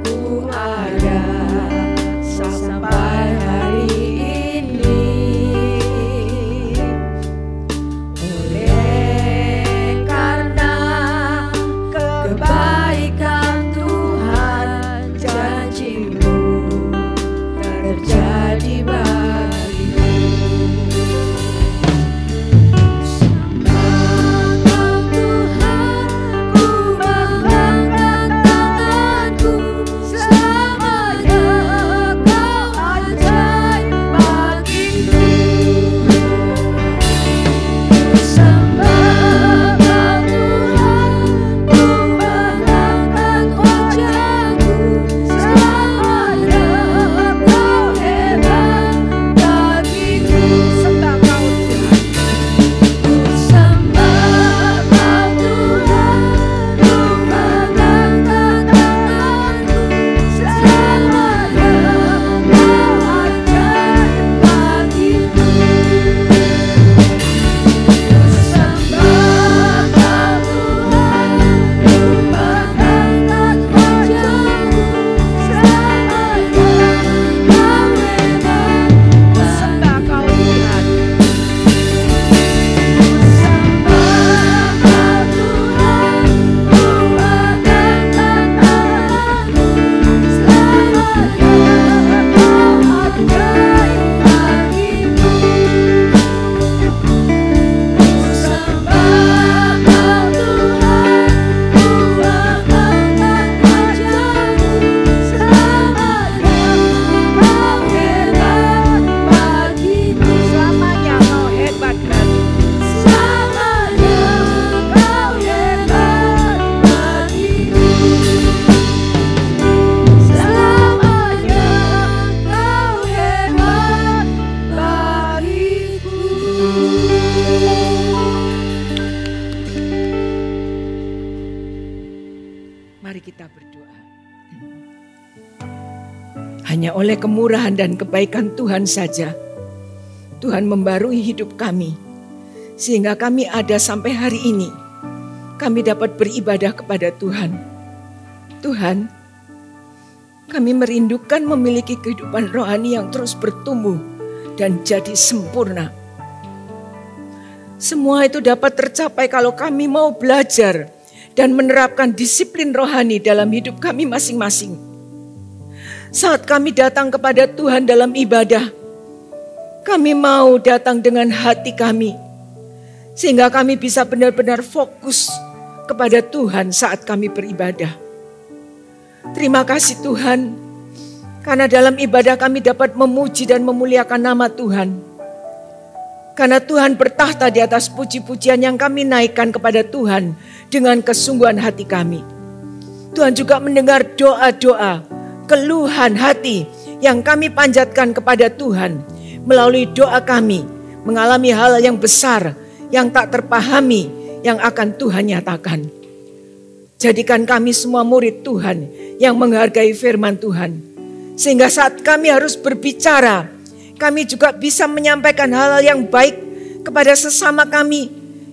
ku ada sampai hari ini. Oleh karena kebaikan Tuhan, janji-Mu terjadi bagiku. Mari kita berdoa. Hanya oleh kemurahan dan kebaikan Tuhan saja, Tuhan membarui hidup kami, sehingga kami ada sampai hari ini. Kami dapat beribadah kepada Tuhan. Tuhan, kami merindukan memiliki kehidupan rohani yang terus bertumbuh dan jadi sempurna. Semua itu dapat tercapai kalau kami mau belajar dan menerapkan disiplin rohani dalam hidup kami masing-masing. Saat kami datang kepada Tuhan dalam ibadah, kami mau datang dengan hati kami, sehingga kami bisa benar-benar fokus kepada Tuhan saat kami beribadah. Terima kasih Tuhan, karena dalam ibadah kami dapat memuji dan memuliakan nama Tuhan. Karena Tuhan bertahta di atas puji-pujian yang kami naikkan kepada Tuhan dengan kesungguhan hati kami. Tuhan juga mendengar doa-doa, keluhan hati yang kami panjatkan kepada Tuhan. Melalui doa kami mengalami hal yang besar yang tak terpahami yang akan Tuhan nyatakan. Jadikan kami semua murid Tuhan yang menghargai firman Tuhan. Sehingga saat kami harus berbicara, kami juga bisa menyampaikan hal-hal yang baik kepada sesama kami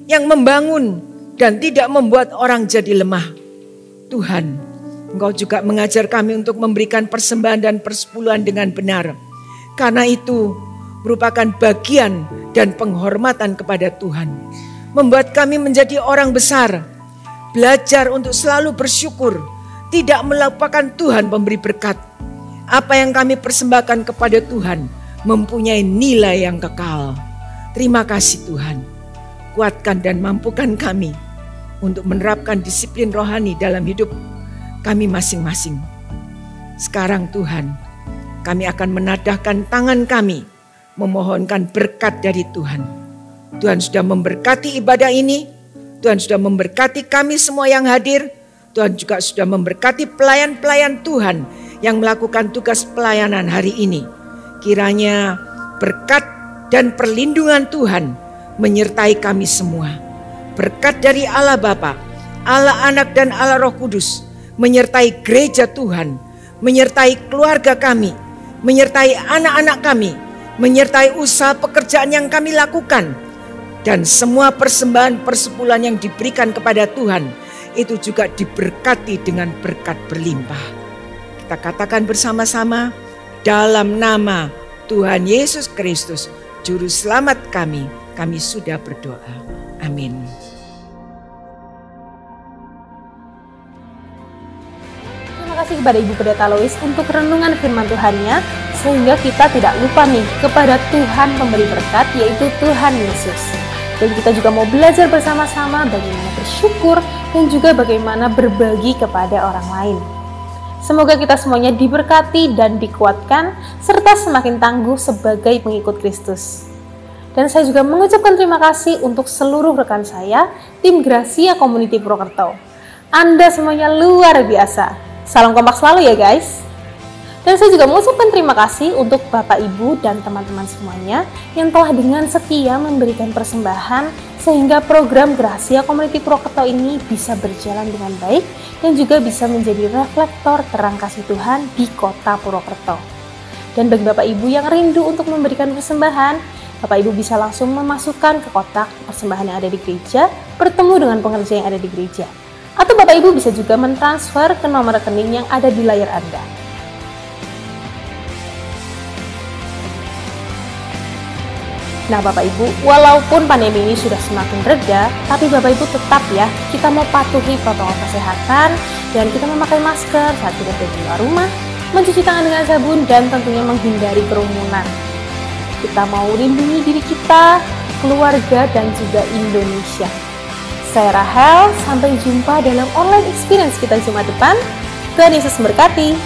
yang membangun dan tidak membuat orang jadi lemah. Tuhan, Engkau juga mengajar kami untuk memberikan persembahan dan persepuluhan dengan benar. Karena itu merupakan bagian dan penghormatan kepada Tuhan. Membuat kami menjadi orang besar. Belajar untuk selalu bersyukur. Tidak melupakan Tuhan memberi berkat. apa yang kami persembahkan kepada Tuhan mempunyai nilai yang kekal. Terima kasih Tuhan. Kuatkan dan mampukan kami untuk menerapkan disiplin rohani dalam hidup kami masing-masing. Sekarang Tuhan, kami akan menadahkan tangan kami, memohonkan berkat dari Tuhan. Tuhan sudah memberkati ibadah ini, Tuhan sudah memberkati kami semua yang hadir, Tuhan juga sudah memberkati pelayan-pelayan Tuhan yang melakukan tugas pelayanan hari ini. Kiranya berkat dan perlindungan Tuhan menyertai kami semua. Berkat dari Allah Bapa, Allah Anak dan Allah Roh Kudus menyertai gereja Tuhan, menyertai keluarga kami, menyertai anak-anak kami, menyertai usaha pekerjaan yang kami lakukan. Dan semua persembahan persepuluhan yang diberikan kepada Tuhan itu juga diberkati dengan berkat berlimpah. Kita katakan bersama-sama, dalam nama Tuhan Yesus Kristus, Juru Selamat kami sudah berdoa. Amin. Terima kasih kepada Ibu Pendeta Lois untuk renungan firman Tuhannya, sehingga kita tidak lupa nih kepada Tuhan pemberi berkat, yaitu Tuhan Yesus. Dan kita juga mau belajar bersama-sama bagaimana bersyukur dan juga bagaimana berbagi kepada orang lain. Semoga kita semuanya diberkati dan dikuatkan, serta semakin tangguh sebagai pengikut Kristus. Dan saya juga mengucapkan terima kasih untuk seluruh rekan saya, tim Gracia Community Purwokerto. Anda semuanya luar biasa. Salam kompak selalu ya guys. Dan saya juga mengucapkan terima kasih untuk Bapak, Ibu, dan teman-teman semuanya yang telah dengan setia memberikan persembahan sehingga program Gracia Community Purwokerto ini bisa berjalan dengan baik dan juga bisa menjadi reflektor terang kasih Tuhan di kota Purwokerto. Dan bagi Bapak Ibu yang rindu untuk memberikan persembahan, Bapak Ibu bisa langsung memasukkan ke kotak persembahan yang ada di gereja, bertemu dengan pengerja yang ada di gereja. Atau Bapak Ibu bisa juga mentransfer ke nomor rekening yang ada di layar Anda. Nah Bapak Ibu, walaupun pandemi ini sudah semakin reda, tapi Bapak Ibu tetap ya, kita mau patuhi protokol kesehatan dan kita memakai masker saat kita pergi keluar rumah, mencuci tangan dengan sabun, dan tentunya menghindari kerumunan. Kita mau lindungi diri kita, keluarga, dan juga Indonesia. Saya Rahel, sampai jumpa dalam online experience kita Jumat depan. Tuhan Yesus memberkati.